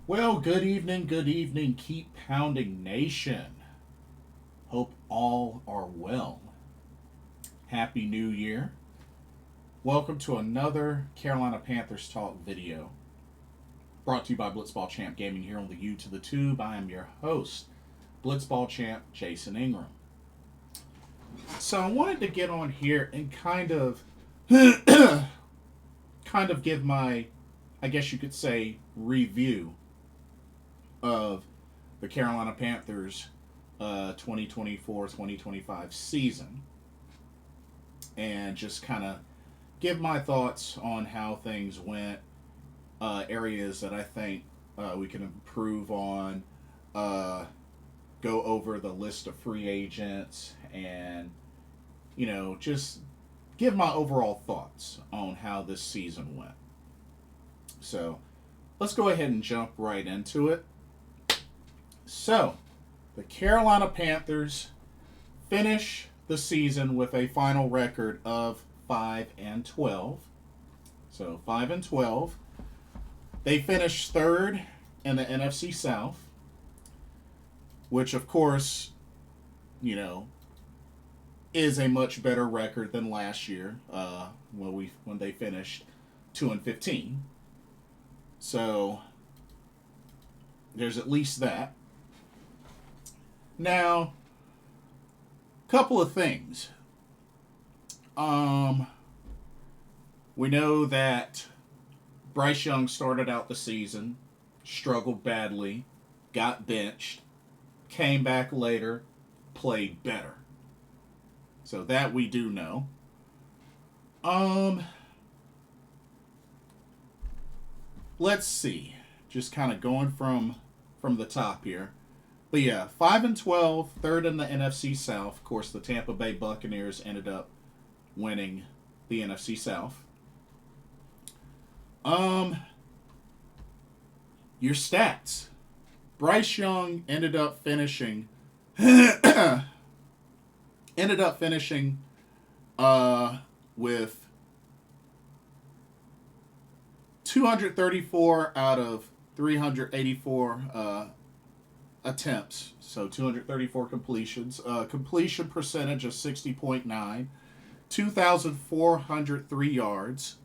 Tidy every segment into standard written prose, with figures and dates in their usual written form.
Well, good evening, keep pounding nation. Hope all are well. Happy New Year. Welcome to another Carolina Panthers Talk video brought to you by Blitzball Champ Gaming here on the U to the Tube. I am your host, Blitzball Champ Jason Ingram. So I wanted to get on here and kind of give my, I guess you could say, review of the Carolina Panthers 2024-2025 season and just kind of give my thoughts on how things went, areas that I think we can improve on, uh, go over the list of free agents, and, just give my overall thoughts on how this season went. So let's go ahead and jump right into it. So, the Carolina Panthers finish the season with a final record of 5-12. So 5-12. They finished third in the NFC South, which of course, you know, is a much better record than last year when they finished 2-15. So there's at least that. Now, couple of things. Um, we know that Bryce Young started out the season, struggled badly, got benched, came back later, played better. So that we do know. Um, let's see. Just kind of going from the top here. But yeah, 5-12, third in the NFC South. Of course, the Tampa Bay Buccaneers ended up winning the NFC South. Um, your stats. Bryce Young ended up finishing with 234 out of 384 attempts. So 234 completions. Completion percentage of 60.9. 2,403 yards.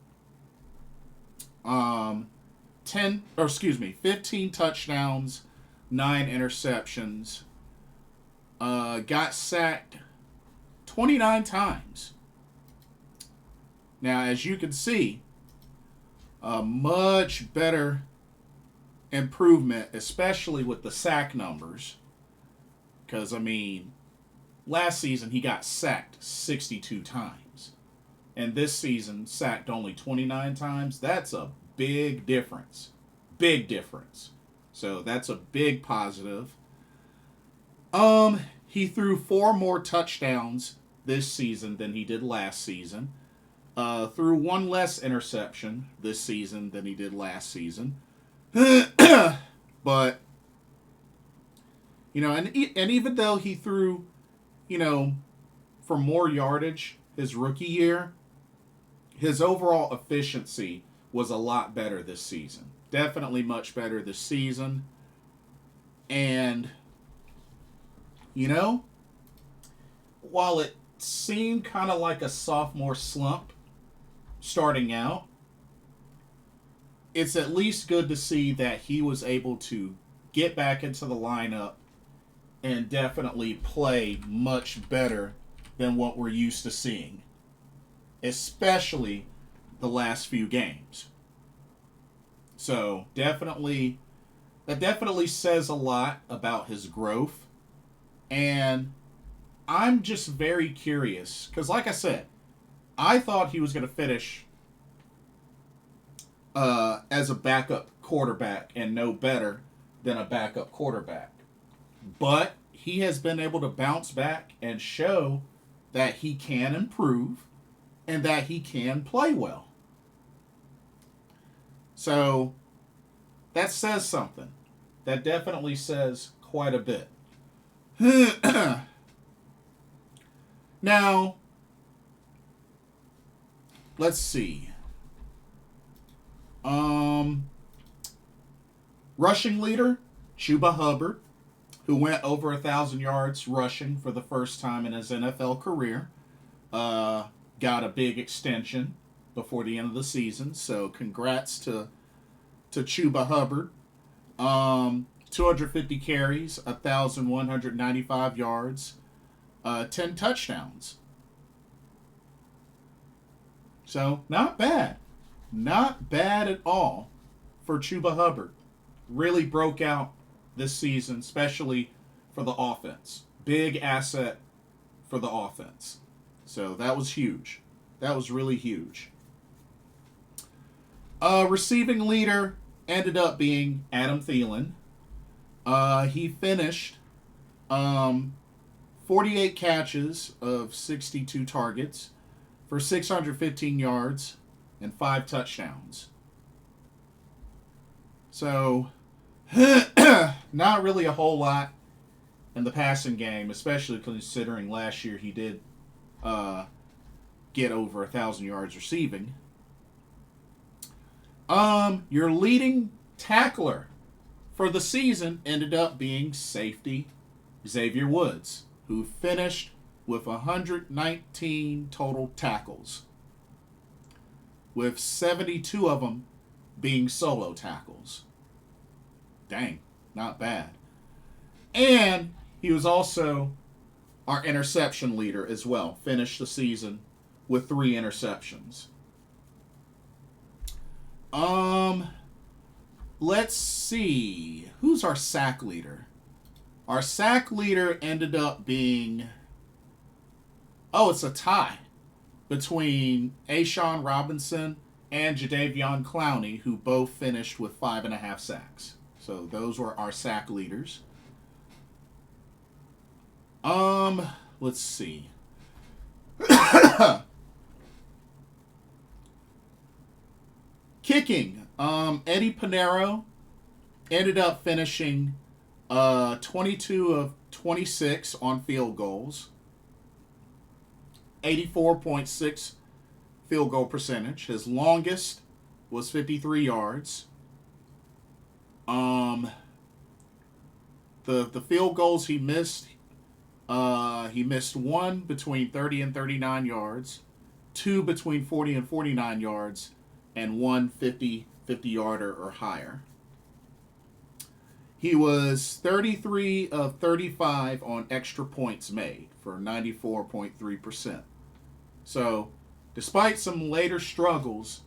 15 touchdowns, 9 interceptions. Got sacked 29 times. Now, as you can see, a much better improvement, especially with the sack numbers. Because, last season he got sacked 62 times. And this season, sacked only 29 times. That's a big difference. Big difference. So that's a big positive. He threw 4 more touchdowns this season than he did last season. Threw 1 less interception this season than he did last season. But, and even though he threw, for more yardage his rookie year, his overall efficiency was a lot better this season. Definitely much better this season. And, while it seemed kind of like a sophomore slump starting out, it's at least good to see that he was able to get back into the lineup and definitely play much better than what we're used to seeing, especially the last few games. So that definitely says a lot about his growth. And I'm just very curious because, like I said, I thought he was going to finish as a backup quarterback and no better than a backup quarterback. But he has been able to bounce back and show that he can improve and that he can play well. So that says something. That definitely says quite a bit. Now, let's see. Rushing leader, Chuba Hubbard, who went over 1,000 yards rushing for the first time in his NFL career. Got a big extension before the end of the season, so congrats to Chuba Hubbard. 250 carries, 1,195 yards, 10 touchdowns. So, not bad. Not bad at all for Chuba Hubbard. Really broke out this season, especially for the offense. Big asset for the offense. So, that was huge. That was really huge. Receiving leader ended up being Adam Thielen. He finished 48 catches of 62 targets for 615 yards and 5 touchdowns. So, not really a whole lot in the passing game, especially considering last year he did get over 1,000 yards receiving. Your leading tackler for the season ended up being safety Xavier Woods, who finished with 119 total tackles, with 72 of them being solo tackles. Dang, not bad. And he was also our interception leader as well. Finished the season with 3 interceptions. Let's see. Who's our sack leader? Our sack leader ended up being... Oh, it's a tie between A'Shawn Robinson and Jadeveon Clowney, who both finished with 5.5 sacks. So those were our sack leaders. Let's see. Kicking. Eddie Pinero ended up finishing 22 of 26 on field goals. 84.6 field goal percentage. His longest was 53 yards. The field goals he missed 1 between 30 and 39 yards, 2 between 40 and 49 yards, and 1 50-yarder or higher. He was 33 of 35 on extra points made for 94.3%. So, despite some later struggles,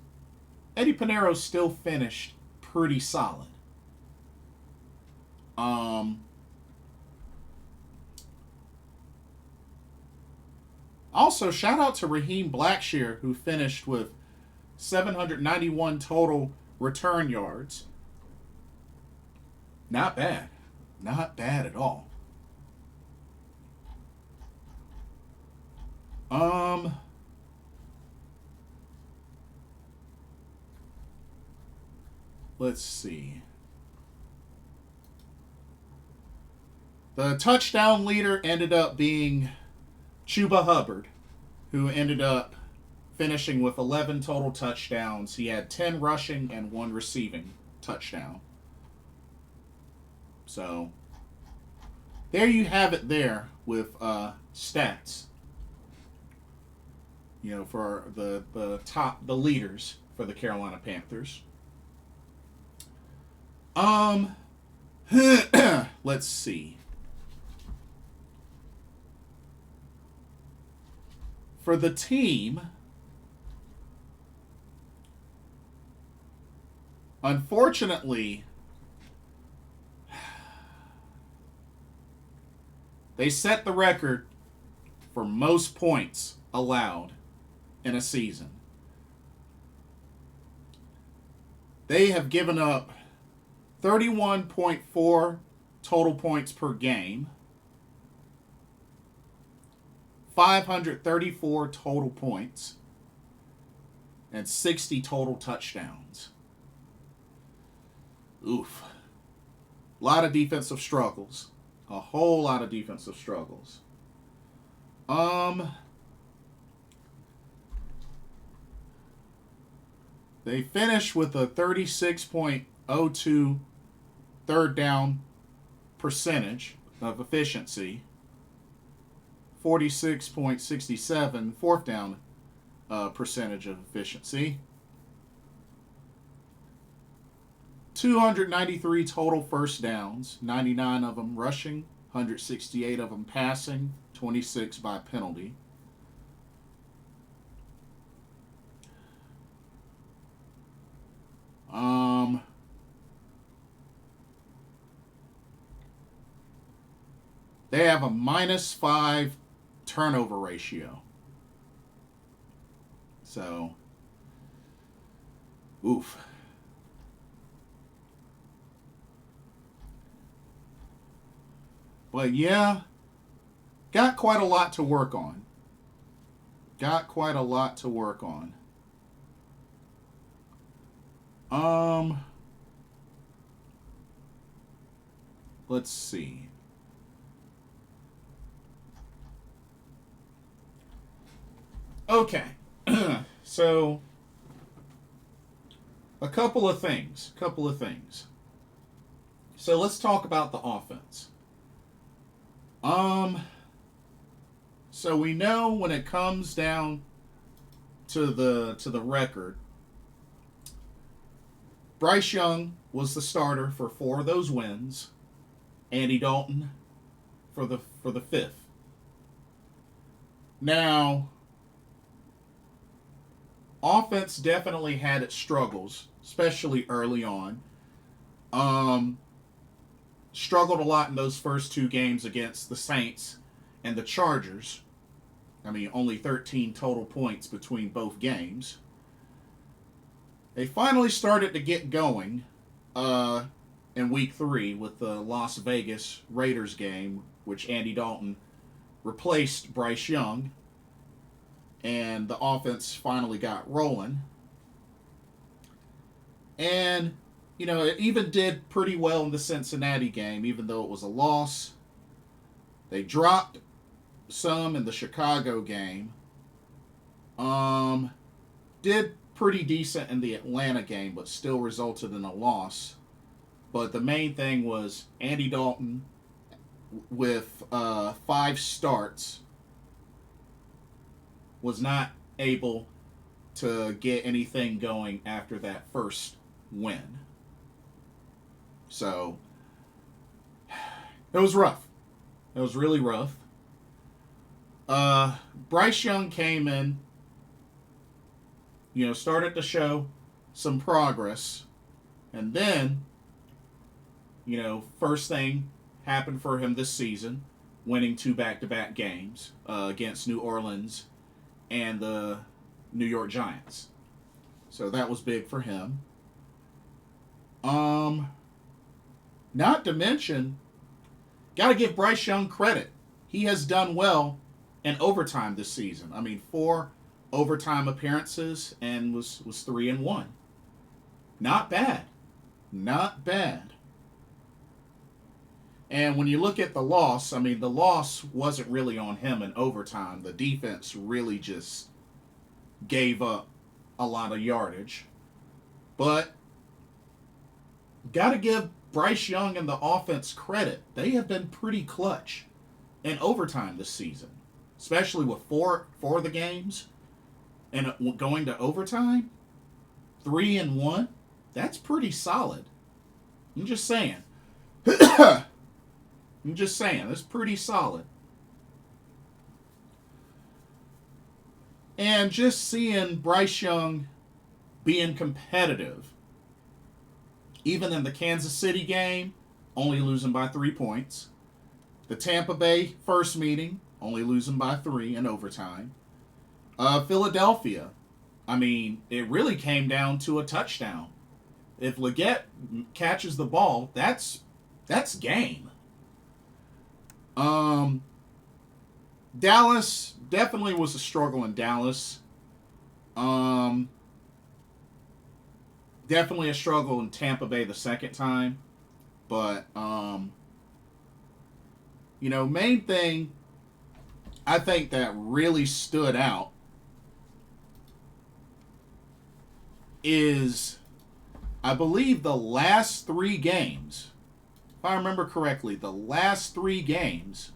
Eddie Pinero still finished pretty solid. Also, shout out to Raheem Blackshear, who finished with 791 total return yards. Not bad. Not bad at all. Let's see. The touchdown leader ended up being Chuba Hubbard, who ended up finishing with 11 total touchdowns. He had 10 rushing and 1 receiving touchdown. So, there you have it there with stats. You know, for the leaders for the Carolina Panthers. Let's see. For the team, unfortunately, they set the record for most points allowed in a season. They have given up 31.4 total points per game, 534 total points, and 60 total touchdowns. Oof. A lot of defensive struggles. A whole lot of defensive struggles. They finished with a 36.02 third down percentage of efficiency, 46.67 fourth down percentage of efficiency, 293 total first downs, 99 of them rushing, 168 of them passing, 26 by penalty. They have a -5 turnover ratio. So, oof. But yeah, got quite a lot to work on. Got quite a lot to work on. Let's see. Okay. So, a couple of things. So let's talk about the offense. So we know when it comes down to the record, Bryce Young was the starter for 4 of those wins. Andy Dalton for the 5th. Now, offense definitely had its struggles, especially early on. Struggled a lot in those first 2 games against the Saints and the Chargers. I mean, only 13 total points between both games. They finally started to get going in Week 3 with the Las Vegas Raiders game, which Andy Dalton replaced Bryce Young, and the offense finally got rolling. And, you know, it even did pretty well in the Cincinnati game, even though it was a loss. They dropped some in the Chicago game. Did pretty decent in the Atlanta game, but still resulted in a loss. But the main thing was Andy Dalton with 5 starts was not able to get anything going after that first win. So it was rough. It was really rough. Bryce Young came in, you know, started to show some progress, and then, you know, first thing happened for him this season, winning 2 back-to-back games against New Orleans and the New York Giants. So that was big for him. Not to mention, got to give Bryce Young credit. He has done well in overtime this season. I mean, 4 overtime appearances and was 3-1. Not bad. Not bad. And when you look at the loss, I mean, the loss wasn't really on him in overtime. The defense really just gave up a lot of yardage. But got to give Bryce Young and the offense credit. They have been pretty clutch in overtime this season, especially with 4 of the games and going to overtime. 3-1. That's pretty solid. I'm just saying. That's pretty solid. And just seeing Bryce Young being competitive, even in the Kansas City game, only losing by 3 points. The Tampa Bay first meeting, only losing by 3 in overtime. Philadelphia, I mean, it really came down to a touchdown. If Leggett catches the ball, that's game. Dallas definitely was a struggle in Dallas. Definitely a struggle in Tampa Bay the second time. But, you know, main thing I think that really stood out is, I believe, the last 3 games if I remember correctly, the last 3 games,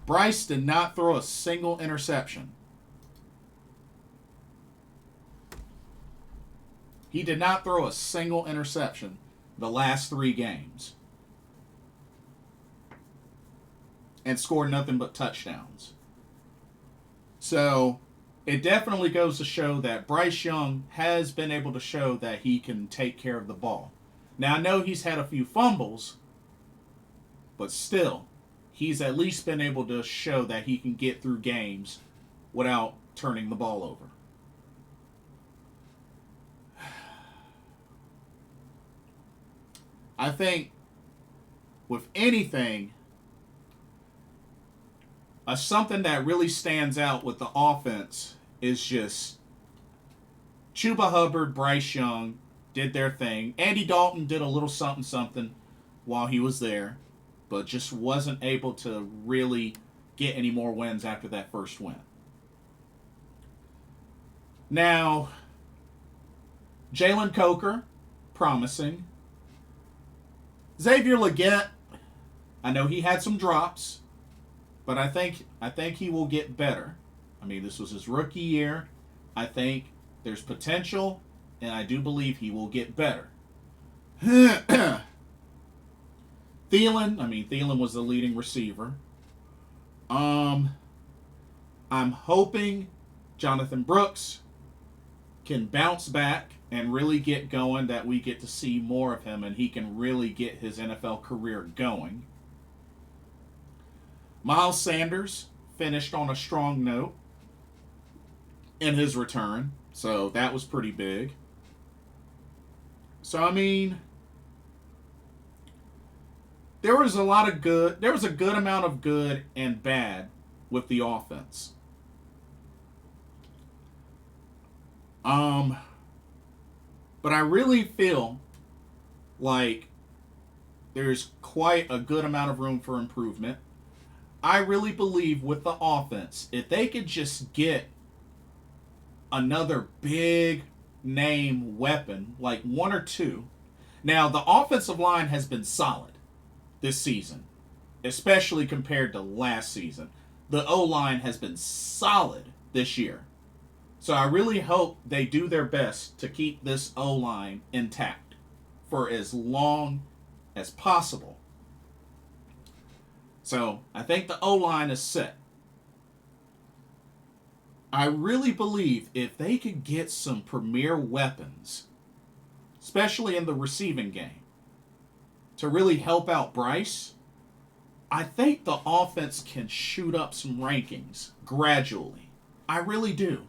Bryce did not throw a single interception. He did not throw a single interception the last 3 games. And scored nothing but touchdowns. So, it definitely goes to show that Bryce Young has been able to show that he can take care of the ball. Now, I know he's had a few fumbles, but still, he's at least been able to show that he can get through games without turning the ball over. I think, with anything, something that really stands out with the offense is just Chuba Hubbard, Bryce Young did their thing. Andy Dalton did a little something while he was there, but just wasn't able to really get any more wins after that first win. Now, Jalen Coker, promising. Xavier Legette, I know he had some drops, but I think he will get better. I mean, this was his rookie year. I think there's potential, and I do believe he will get better. Thielen was the leading receiver. I'm hoping Jonathan Brooks can bounce back and really get going, that we get to see more of him and he can really get his NFL career going. Miles Sanders finished on a strong note in his return, so that was pretty big. So, I mean, there was a good amount of good and bad with the offense. But I really feel like there's quite a good amount of room for improvement. I really believe with the offense, if they could just get another big name weapon, like 1 or 2. Now, the offensive line has been solid this season, especially compared to last season. The O-line has been solid this year. So I really hope they do their best to keep this O-line intact for as long as possible. So I think the O-line is set. I really believe if they could get some premier weapons, especially in the receiving game, to really help out Bryce, I think the offense can shoot up some rankings gradually. I really do.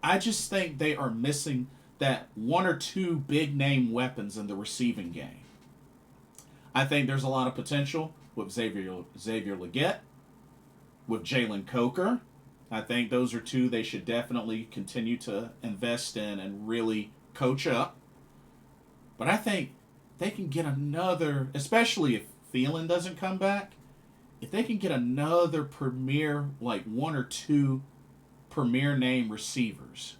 I just think they are missing that 1 or 2 big name weapons in the receiving game. I think there's a lot of potential with Xavier Legette, with Jalen Coker. I think those are 2 they should definitely continue to invest in and really coach up. But I think they can get another, especially if Thielen doesn't come back, if they can get another premier, like 1 or 2 premier name receivers,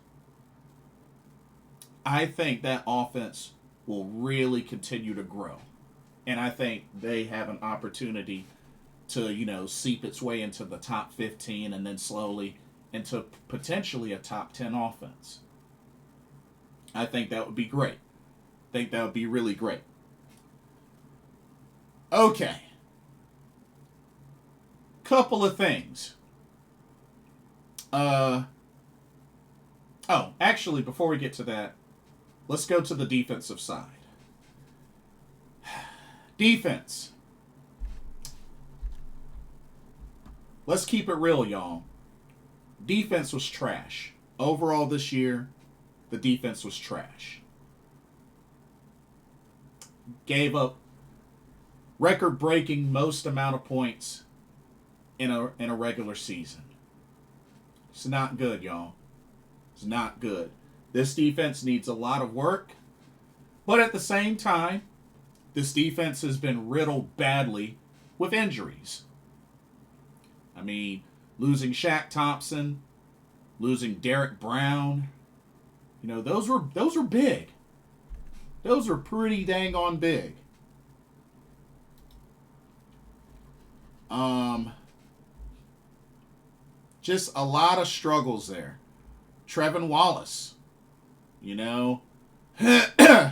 I think that offense will really continue to grow. And I think they have an opportunity to, seep its way into the top 15 and then slowly into potentially a top 10 offense. I think that would be great. I think that would be really great. Okay. Couple of things. Actually, before we get to that, let's go to the defensive side. Defense. Let's keep it real, y'all. Defense was trash. Overall this year, the defense was trash. Gave up record-breaking most amount of points in a regular season. It's not good, y'all. It's not good. This defense needs a lot of work, but at the same time, this defense has been riddled badly with injuries. I mean, losing Shaq Thompson, losing Derek Brown, those were big. Those were pretty dang on big. Um, just a lot of struggles there. Trevin Wallace, you know. I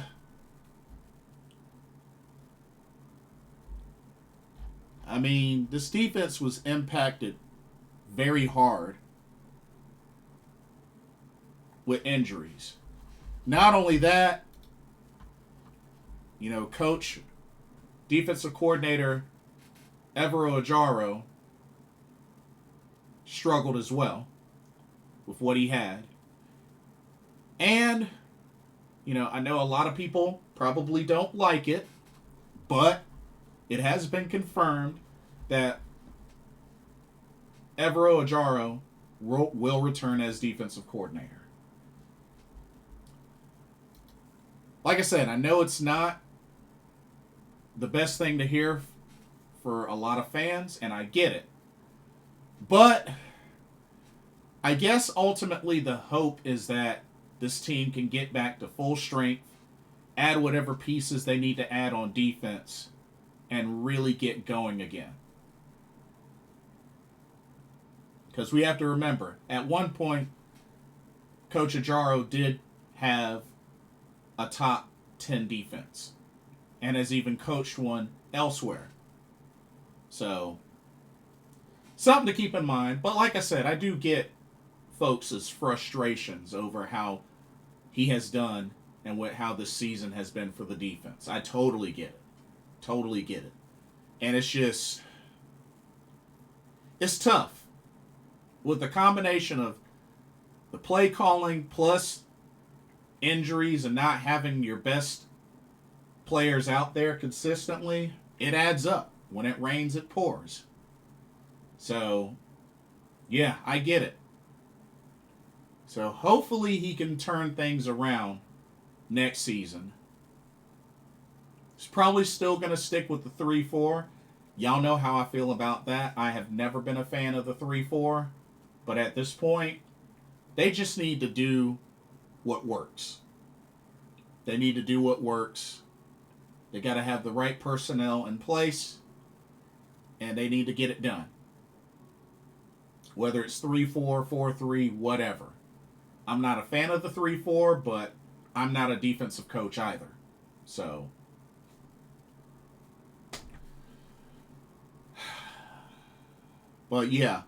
mean, this defense was impacted very hard with injuries. Not only that, coach, defensive coordinator Evero Ajaro struggled as well with what he had. And, I know a lot of people probably don't like it, but it has been confirmed that Evero Ajaro will return as defensive coordinator. Like I said, I know it's not the best thing to hear for a lot of fans, and I get it. But I guess ultimately the hope is that this team can get back to full strength, add whatever pieces they need to add on defense, and really get going again. Because we have to remember, at one point, Coach Ajaro did have a top 10 defense and has even coached one elsewhere. So, something to keep in mind. But like I said, I do get folks' frustrations over how he has done and how this season has been for the defense. I totally get it. Totally get it. And it's tough. With the combination of the play calling plus injuries and not having your best players out there consistently, it adds up. When it rains, it pours. So, yeah, I get it. So hopefully he can turn things around next season. He's probably still going to stick with the 3-4. Y'all know how I feel about that. I have never been a fan of the 3-4. But at this point, they just need to do what works. They need to do what works. They got to have the right personnel in place. And they need to get it done. Whether it's 3-4, 4-3, whatever. I'm not a fan of the 3-4, but I'm not a defensive coach either. So, but yeah.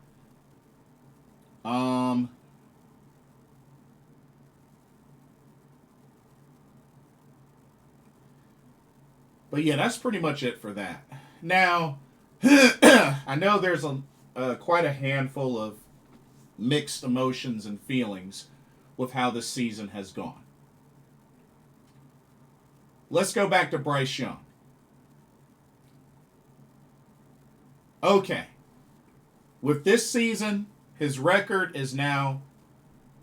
But yeah, that's pretty much it for that. Now, I know there's quite a handful of mixed emotions and feelings with how this season has gone. Let's go back to Bryce Young. Okay. With this season, his record is now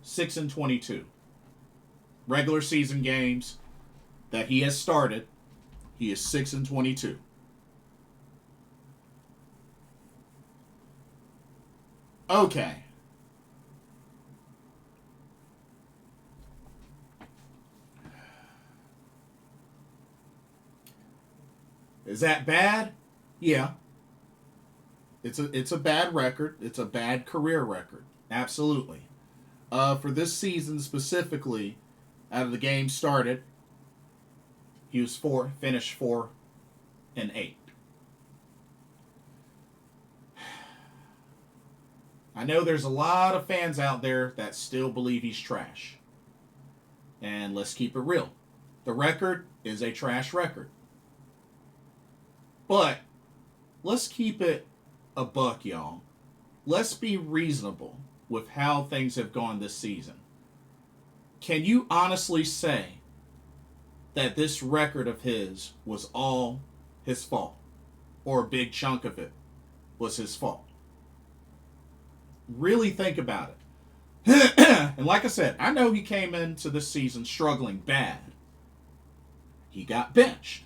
6-22. Regular season games that he has started, he is 6-22. Okay. Is that bad? Yeah. It's a bad record. It's a bad career record. Absolutely. For this season specifically, out of the game started, he was finished 4-8. I know there's a lot of fans out there that still believe he's trash. And let's keep it real. The record is a trash record. But let's keep it a buck, y'all. Let's be reasonable with how things have gone this season. Can you honestly say that this record of his was all his fault? Or a big chunk of it was his fault? Really think about it. And like I said, I know he came into this season struggling bad. He got benched.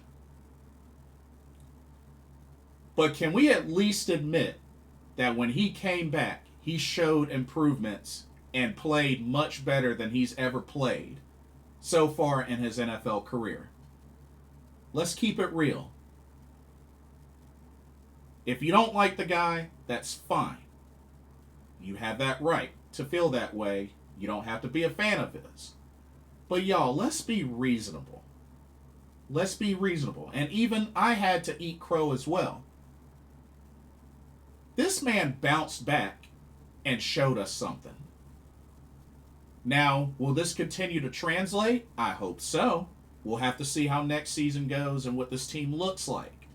But can we at least admit that when he came back, he showed improvements and played much better than he's ever played so far in his NFL career? Let's keep it real. If you don't like the guy, that's fine. You have that right to feel that way. You don't have to be a fan of his. But y'all, let's be reasonable. Let's be reasonable. And even I had to eat crow as well. This man bounced back and showed us something. Now, will this continue to translate? I hope so. We'll have to see how next season goes and what this team looks like.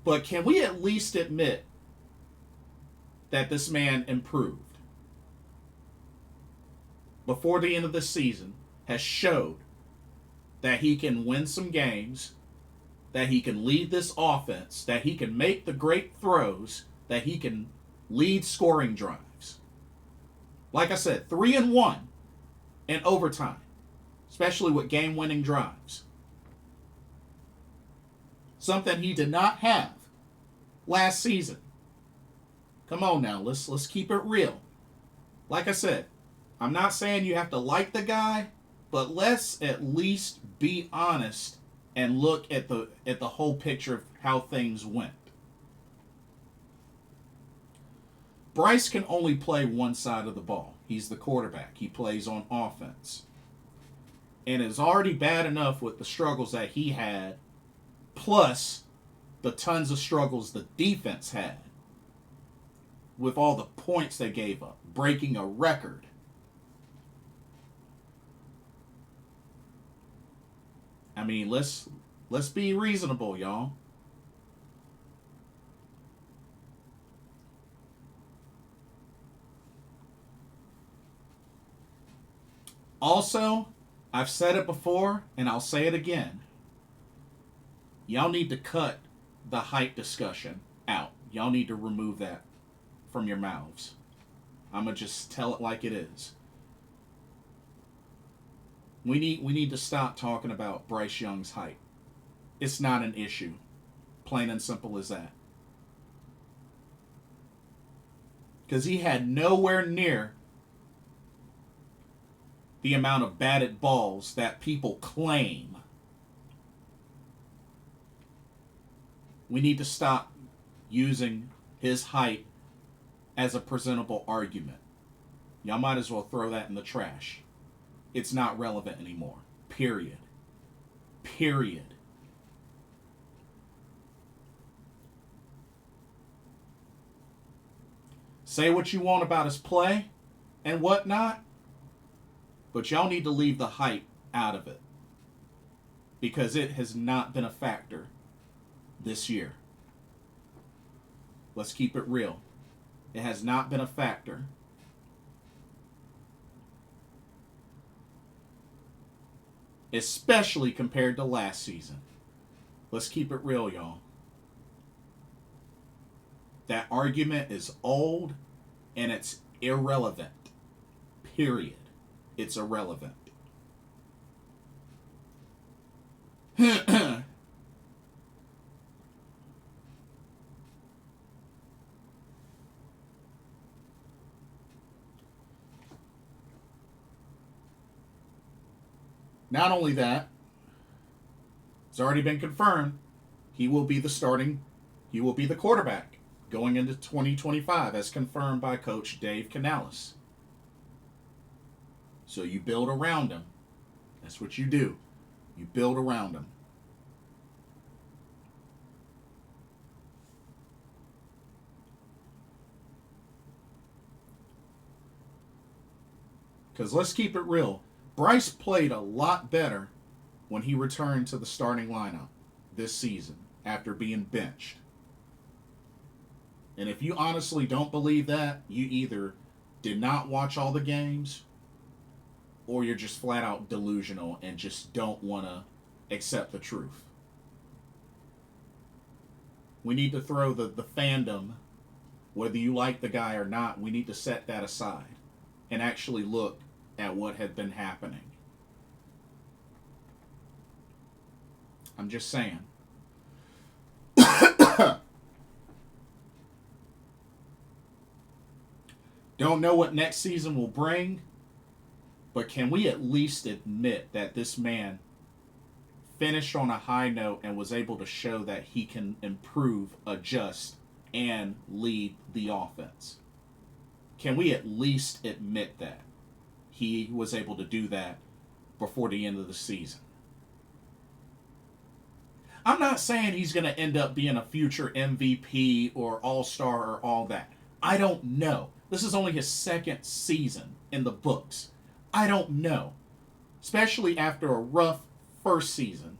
But can we at least admit that this man improved? Before the end of the season, has showed that he can win some games, that he can lead this offense, that he can make the great throws, that he can lead scoring drives. Like I said, 3-1 in overtime, especially with game-winning drives. Something he did not have last season. Come on now, let's keep it real. Like I said, I'm not saying you have to like the guy, but let's at least be honest and look at the whole picture of how things went. Bryce can only play one side of the ball. He's the quarterback. He plays on offense. And it's already bad enough with the struggles that he had, plus the tons of struggles the defense had with all the points they gave up, breaking a record. I mean, let's be reasonable, y'all. Also, I've said it before, and I'll say it again. Y'all need to cut the hype discussion out. Y'all need to remove that from your mouths. I'm going to just tell it like it is. We need to stop talking about Bryce Young's height. It's not an issue. Plain and simple as that. Because he had nowhere near the amount of batted balls that people claim. We need to stop using his height as a presentable argument. Y'all might as well throw that in the trash. It's not relevant anymore. Period. Period. Say what you want about his play and whatnot, but y'all need to leave the hype out of it. Because it has not been a factor this year. Let's keep it real. It has not been a factor. Especially compared to last season. Let's keep it real, y'all. That argument is old and it's irrelevant. Period. It's irrelevant. Not only that, it's already been confirmed, he will be the quarterback going into 2025 as confirmed by Coach Dave Canales. So you build around him. That's what you do. You build around him. Because let's keep it real. Bryce played a lot better when he returned to the starting lineup this season after being benched. And if you honestly don't believe that, you either did not watch all the games or you're just flat out delusional and just don't want to accept the truth. We need to throw the fandom, whether you like the guy or not, we need to set that aside and actually look at what had been happening. I'm just saying. Don't know what next season will bring, but can we at least admit that this man finished on a high note and was able to show that he can improve, adjust, and lead the offense. Can we at least admit that he was able to do that before the end of the season? I'm not saying he's going to end up being a future MVP or all-star or all that. I don't know. This is only his second season in the books. I don't know. Especially after a rough first season.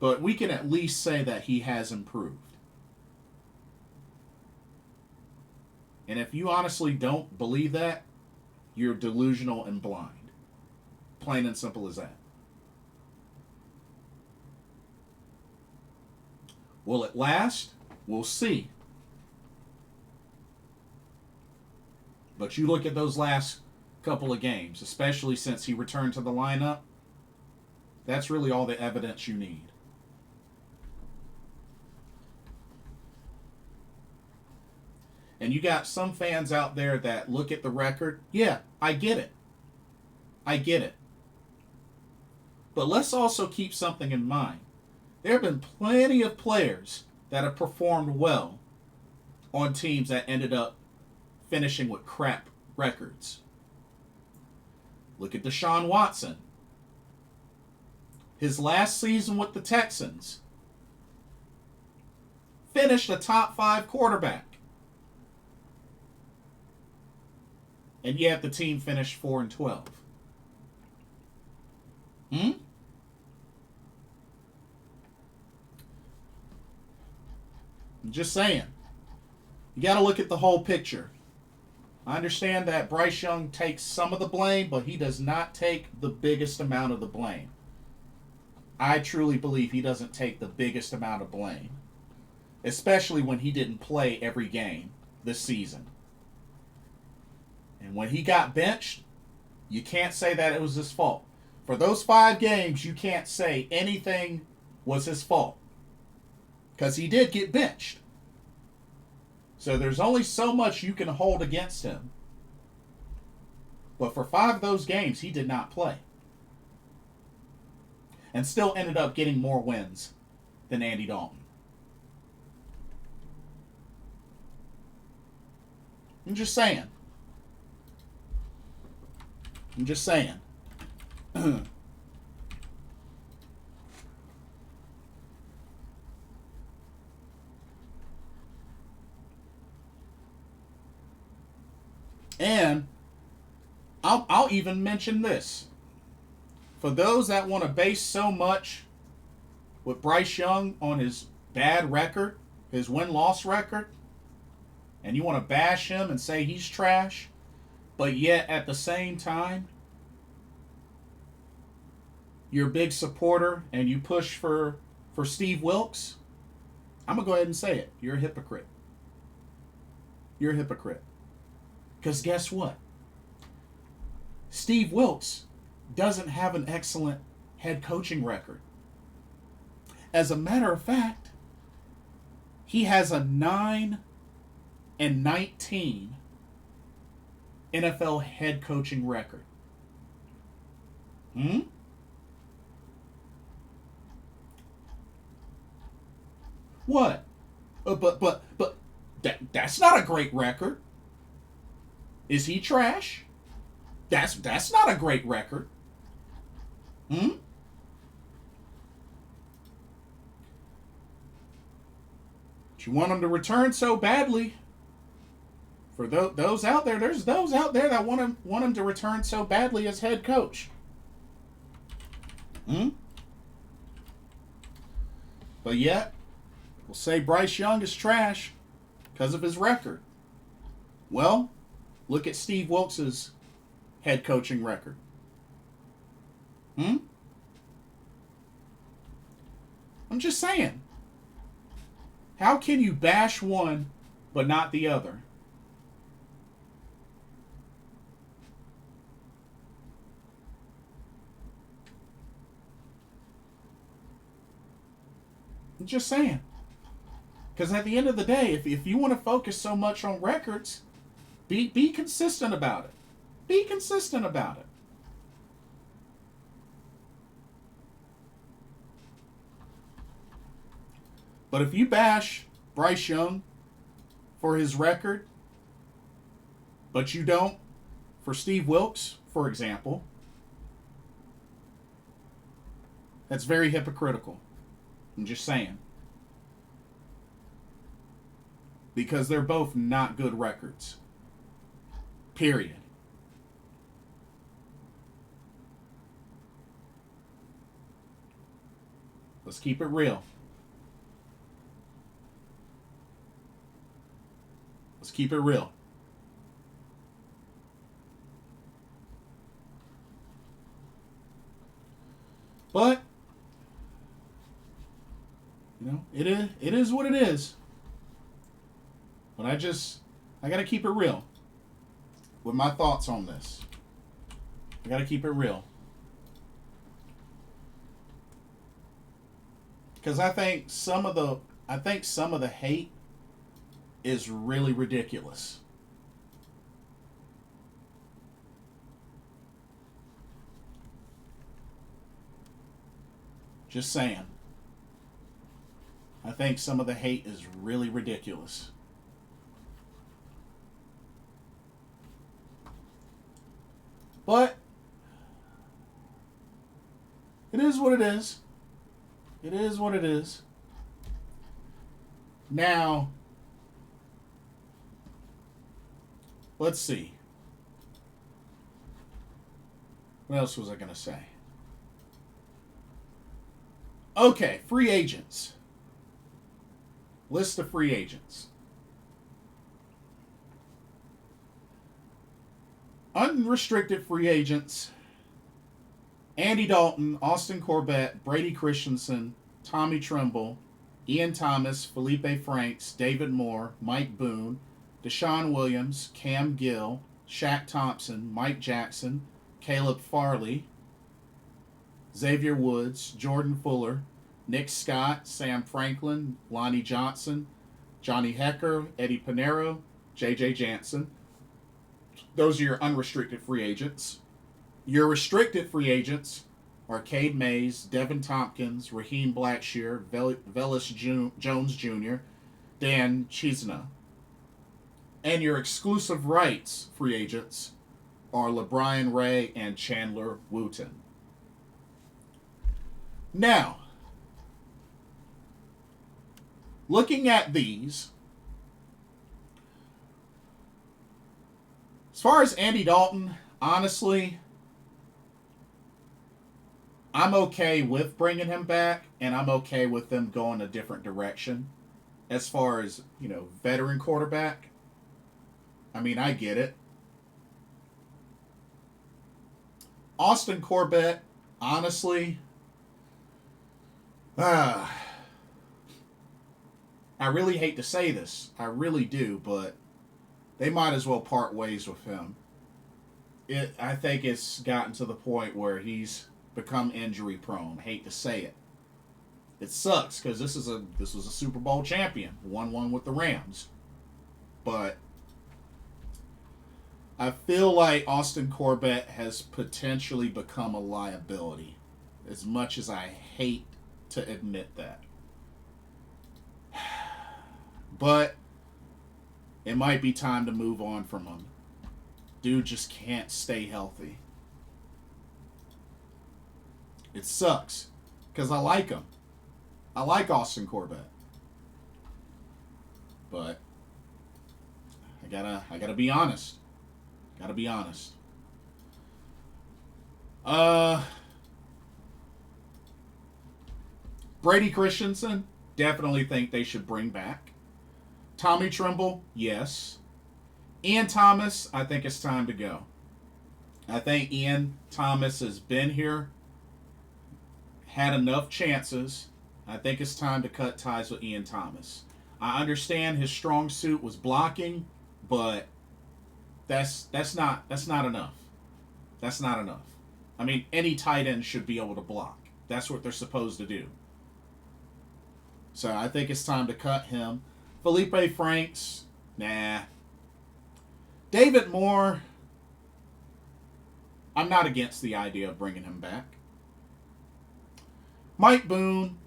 But we can at least say that he has improved. And if you honestly don't believe that, you're delusional and blind. Plain and simple as that. Will it last? We'll see. But you look at those last couple of games, especially since he returned to the lineup, that's really all the evidence you need. And you got some fans out there that look at the record. Yeah, I get it. I get it. But let's also keep something in mind. There have been plenty of players that have performed well on teams that ended up finishing with crap records. Look at Deshaun Watson. His last season with the Texans, finished a top 5 quarterback. And yet the team finished 4-12. I'm just saying. You got to look at the whole picture. I understand that Bryce Young takes some of the blame, but he does not take the biggest amount of the blame. I truly believe he doesn't take the biggest amount of blame, especially when he didn't play every game this season. And when he got benched, you can't say that it was his fault. For those 5 games, you can't say anything was his fault, because he did get benched. So there's only so much you can hold against him. But for 5 of those games, he did not play. And still ended up getting more wins than Andy Dalton. I'm just saying. I'm just saying. And I'll even mention this. For those that want to base so much with Bryce Young on his bad record, his win-loss record, and you want to bash him and say he's trash, but yet at the same time, you're a big supporter and you push for Steve Wilkes, I'm going to go ahead and say it. You're a hypocrite. You're a hypocrite. Because guess what? Steve Wilkes doesn't have an excellent head coaching record. As a matter of fact, he has a 9-19 NFL head coaching record. What? But that's not a great record. Is he trash? That's not a great record. But you want him to return so badly. For those out there, there's those out there that want him to return so badly as head coach. But yet, we'll say Bryce Young is trash because of his record. Well, look at Steve Wilkes' head coaching record. I'm just saying. How can you bash one but not the other? I'm just saying. Because at the end of the day, if you want to focus so much on records, Be consistent about it. Be consistent about it. But if you bash Bryce Young for his record, but you don't for Steve Wilkes, for example, that's very hypocritical. I'm just saying. Because they're both not good records. Period. Let's keep it real. Let's keep it real. But it is what it is. But I got to keep it real with my thoughts on this. I got to keep it real. Because I think some of the hate is really ridiculous. Just saying. I think some of the hate is really ridiculous. But it is what it is. It is what it is. Now, let's see. What else was I going to say? Okay, free agents. List of free agents. Unrestricted free agents: Andy Dalton, Austin Corbett, Brady Christensen, Tommy Tremble, Ian Thomas, Felipe Franks, David Moore, Mike Boone, Deshaun Williams, Cam Gill, Shaq Thompson, Mike Jackson, Caleb Farley, Xavier Woods, Jordan Fuller, Nick Scott, Sam Franklin, Lonnie Johnson, Johnny Hecker, Eddie Pinero, J.J. Jansen. Those are your unrestricted free agents. Your restricted free agents are Cade Mays, Devin Tompkins, Raheem Blackshear, Velus Jones Jr., Dan Chisna. And your exclusive rights free agents are LeBron Ray and Chandler Wooten. Now, looking at these, as far as Andy Dalton, honestly, I'm okay with bringing him back, and I'm okay with them going a different direction. As far as, veteran quarterback, I mean, I get it. Austin Corbett, honestly, I really hate to say this. I really do, but they might as well part ways with him. I think it's gotten to the point where he's become injury prone. Hate to say it. It sucks because this was a Super Bowl champion, won one with the Rams. But I feel like Austin Corbett has potentially become a liability, as much as I hate to admit that. But it might be time to move on from him. Dude just can't stay healthy. It sucks because I like him. I like Austin Corbett. But I gotta be honest. Gotta be honest. Brady Christensen, definitely think they should bring back. Tommy Tremble, yes. Ian Thomas, I think it's time to go. I think Ian Thomas has been here, had enough chances. I think it's time to cut ties with Ian Thomas. I understand his strong suit was blocking, but that's not enough. That's not enough. I mean, any tight end should be able to block. That's what they're supposed to do. So I think it's time to cut him. Felipe Franks, nah. David Moore, I'm not against the idea of bringing him back. Mike Boone,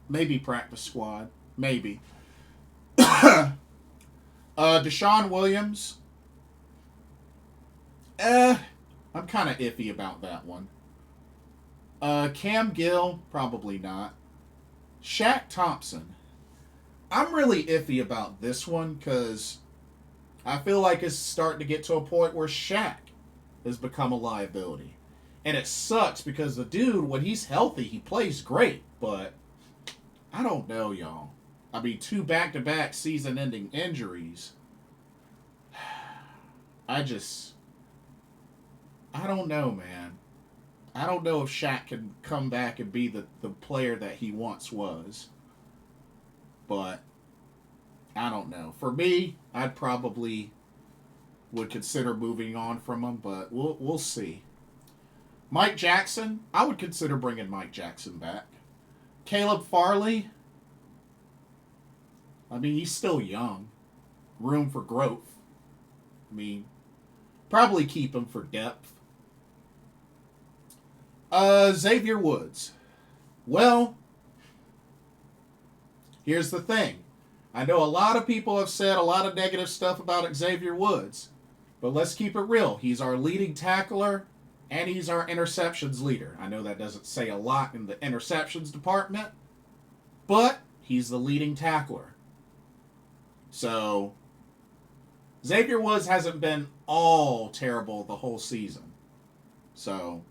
maybe practice squad. Maybe. Deshaun Williams, I'm kind of iffy about that one. Cam Gill, probably not. Shaq Thompson, I'm really iffy about this one because I feel like it's starting to get to a point where Shaq has become a liability. And it sucks because the dude, when he's healthy, he plays great. But I don't know, y'all. I mean, 2 back-to-back season-ending injuries. I don't know, man. I don't know if Shaq can come back and be the player that he once was. But I don't know. For me, I'd probably would consider moving on from him, but we'll see. Mike Jackson, I would consider bringing Mike Jackson back. Caleb Farley, I mean, he's still young. Room for growth. I mean, probably keep him for depth. Xavier Woods. Well, here's the thing. I know a lot of people have said a lot of negative stuff about Xavier Woods, but let's keep it real. He's our leading tackler, and he's our interceptions leader. I know that doesn't say a lot in the interceptions department, but he's the leading tackler. So, Xavier Woods hasn't been all terrible the whole season. So,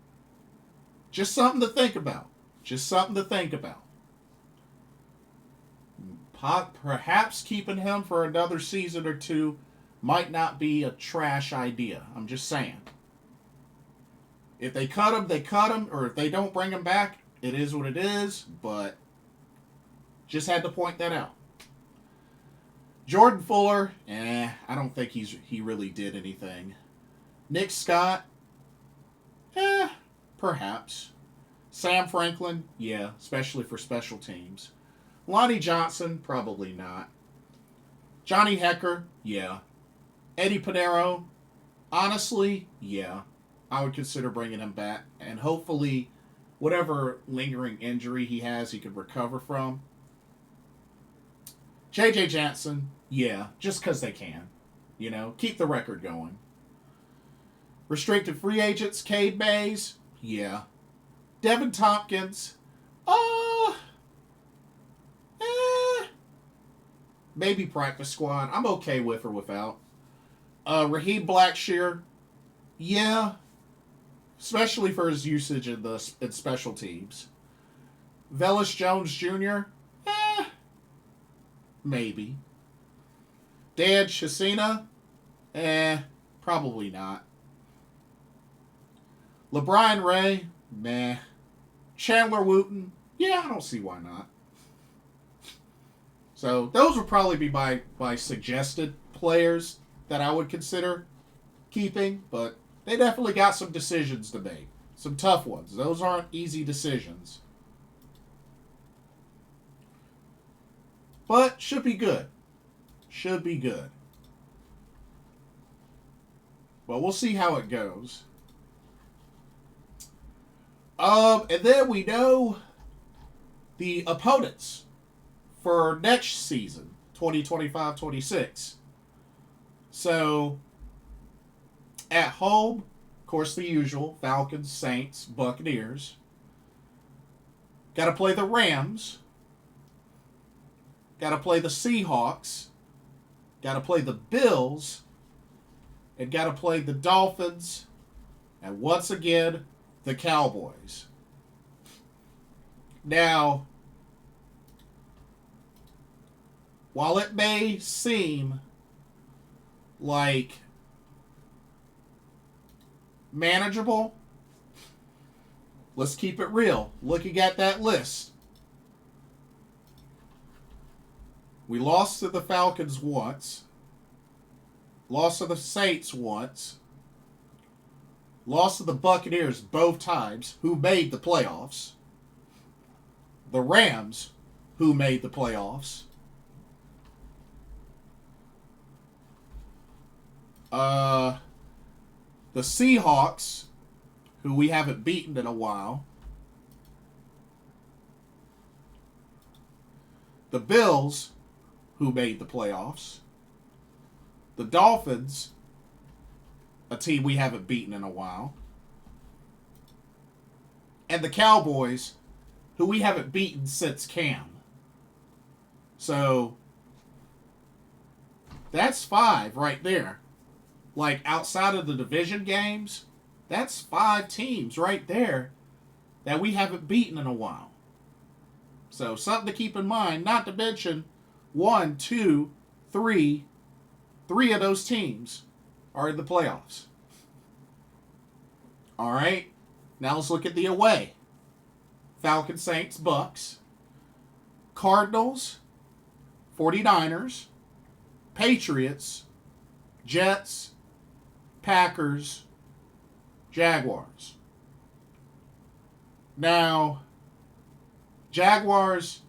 just something to think about. Just something to think about. Perhaps keeping him for another season or two might not be a trash idea. I'm just saying. If they cut him, they cut him. Or if they don't bring him back, it is what it is. But just had to point that out. Jordan Fuller, I don't think he really did anything. Nick Scott, perhaps. Sam Franklin, yeah, especially for special teams. Lonnie Johnson, probably not. Johnny Hecker, yeah. Eddie Pinero, honestly, yeah. I would consider bringing him back. And hopefully, whatever lingering injury he has, he could recover from. J.J. Jansen, yeah, just because they can. You know, keep the record going. Restricted free agents, Cade Mays, yeah. Devin Tompkins, maybe practice squad. I'm okay with or without. Raheem Blackshear, yeah. Especially for his usage in special teams. Velus Jones Jr., maybe. Dan Chisena, probably not. LeBron Ray, meh. Chandler Wooten, yeah, I don't see why not. So those would probably be my suggested players that I would consider keeping, but they definitely got some decisions to make. Some tough ones. Those aren't easy decisions. But should be good. Should be good. Well, we'll see how it goes. And then we know the opponents for next season, 2025-26. So, at home, of course, the usual, Falcons, Saints, Buccaneers. Got to play the Rams. Got to play the Seahawks. Got to play the Bills. And got to play the Dolphins. And once again, the Cowboys. Now, while it may seem like manageable, let's keep it real. Looking at that list, we lost to the Falcons once, lost to the Saints once, lost to the Buccaneers both times, who made the playoffs, the Rams, who made the playoffs. The Seahawks, who we haven't beaten in a while. The Bills, who made the playoffs. The Dolphins, a team we haven't beaten in a while. And the Cowboys, who we haven't beaten since Cam. So, that's 5 right there. Like, outside of the division games, that's 5 teams right there that we haven't beaten in a while. So, something to keep in mind, not to mention 1, 2, 3 of those teams are in the playoffs. All right, now let's look at the away. Falcons, Saints, Bucks, Cardinals, 49ers, Patriots, Jets, Packers, Jaguars. Now, Jaguars,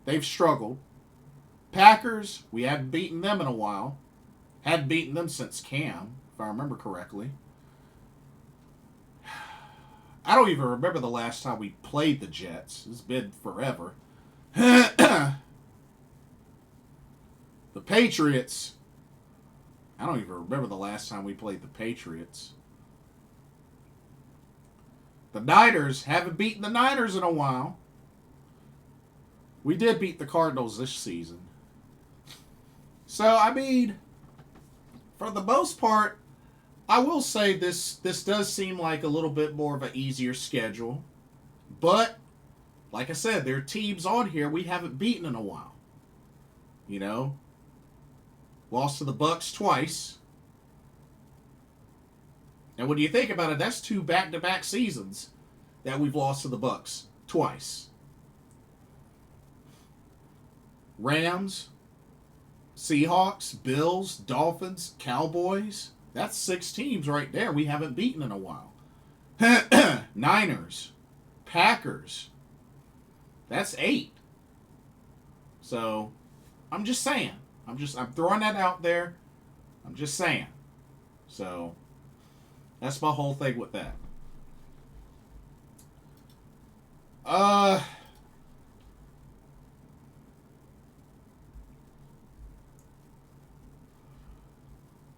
they've struggled. Packers, we haven't beaten them in a while. Hadn't beaten them since Cam, if I remember correctly. I don't even remember the last time we played the Jets. It's been forever. The Patriots, I don't even remember the last time we played the Patriots. The Niners, haven't beaten the Niners in a while. We did beat the Cardinals this season. So, I mean, for the most part, I will say this does seem like a little bit more of an easier schedule. But, like I said, there are teams on here we haven't beaten in a while. You know? Lost to the Bucks twice. And when you think about it, that's 2 back-to-back seasons that we've lost to the Bucks twice. Rams, Seahawks, Bills, Dolphins, Cowboys. That's 6 teams right there we haven't beaten in a while. Niners, Packers. That's 8. So, I'm just saying. I'm throwing that out there. I'm just saying. So, that's my whole thing with that.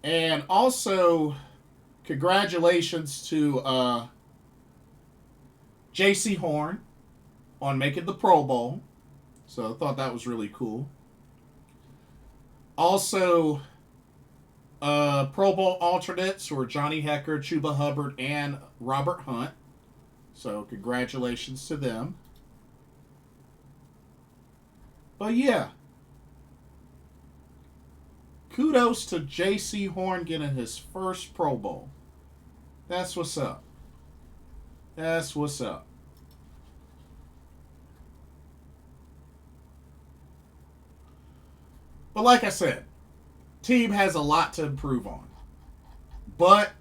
And also, congratulations to J.C. Horn on making the Pro Bowl. So I thought that was really cool. Also, Pro Bowl alternates were Johnny Hecker, Chuba Hubbard, and Robert Hunt. So congratulations to them. But yeah. Kudos to J.C. Horn getting his first Pro Bowl. That's what's up. That's what's up. But like I said, team has a lot to improve on. But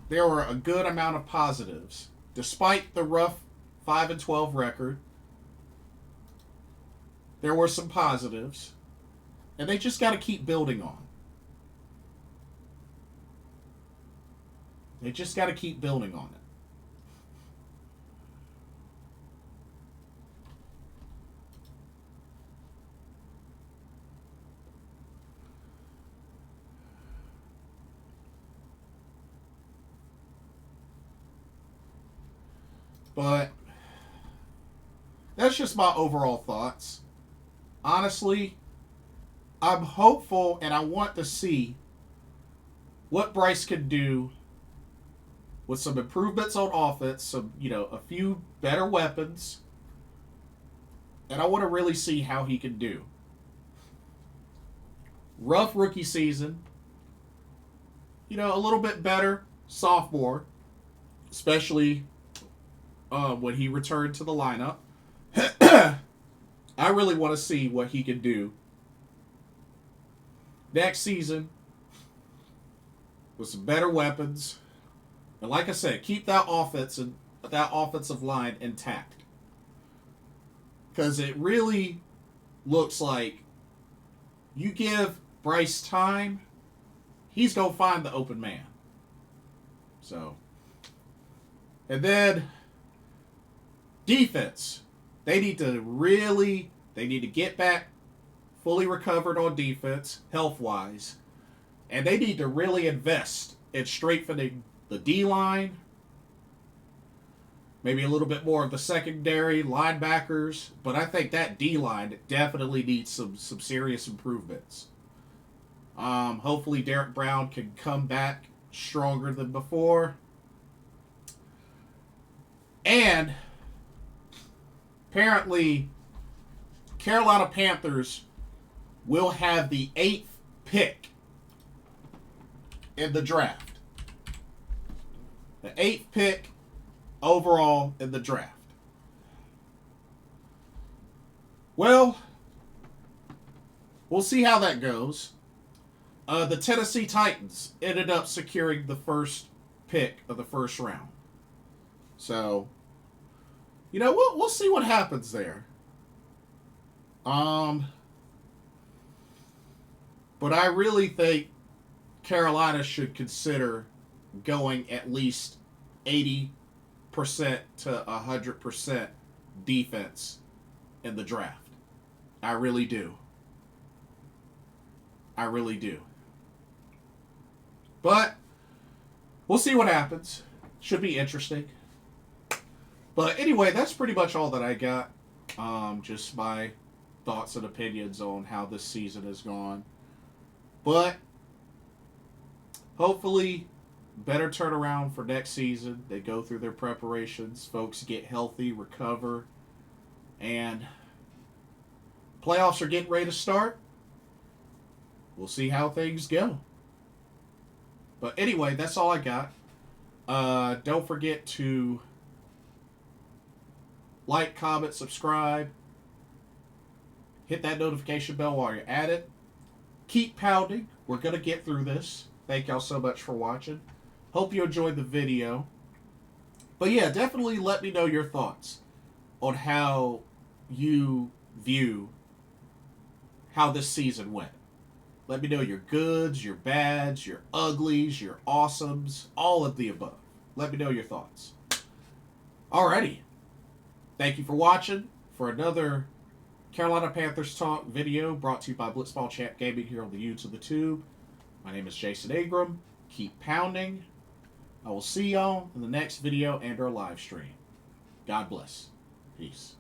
there were a good amount of positives. Despite the rough 5-12 record, there were some positives. And they just got to keep building on. They just got to keep building on it. But that's just my overall thoughts. Honestly, I'm hopeful and I want to see what Bryce can do with some improvements on offense, some, a few better weapons. And I want to really see how he can do. Rough rookie season. A little bit better sophomore, especially when he returned to the lineup. I really want to see what he can do next season with some better weapons. And like I said, keep that offense and that offensive line intact. Because it really looks like you give Bryce time, he's going to find the open man. So, and then defense. They need to get back fully recovered on defense, health-wise. And they need to really invest in strengthening the D-line, maybe a little bit more of the secondary, linebackers. But I think that D-line definitely needs some serious improvements. Hopefully Derek Brown can come back stronger than before. And apparently Carolina Panthers will have the 8th pick in the draft. The 8th pick overall in the draft. Well, we'll see how that goes. The Tennessee Titans ended up securing the first pick of the first round. So, we'll see what happens there. But I really think Carolina should consider going at least 80% to 100% defense in the draft. I really do. But we'll see what happens. Should be interesting. But anyway, that's pretty much all that I got. Just my thoughts and opinions on how this season has gone. But hopefully, better turnaround for next season. They go through their preparations. Folks get healthy, recover. And playoffs are getting ready to start. We'll see how things go. But anyway, that's all I got. Don't forget to like, comment, subscribe. Hit that notification bell while you're at it. Keep pounding. We're going to get through this. Thank y'all so much for watching. Hope you enjoyed the video. But yeah, definitely let me know your thoughts on how you view how this season went. Let me know your goods, your bads, your uglies, your awesomes, all of the above. Let me know your thoughts. Alrighty. Thank you for watching for another Carolina Panthers Talk video brought to you by Blitzball Champ Gaming here on the YouTube the Tube. My name is Jason Ingram. Keep pounding. I will see y'all in the next video and our live stream. God bless. Peace.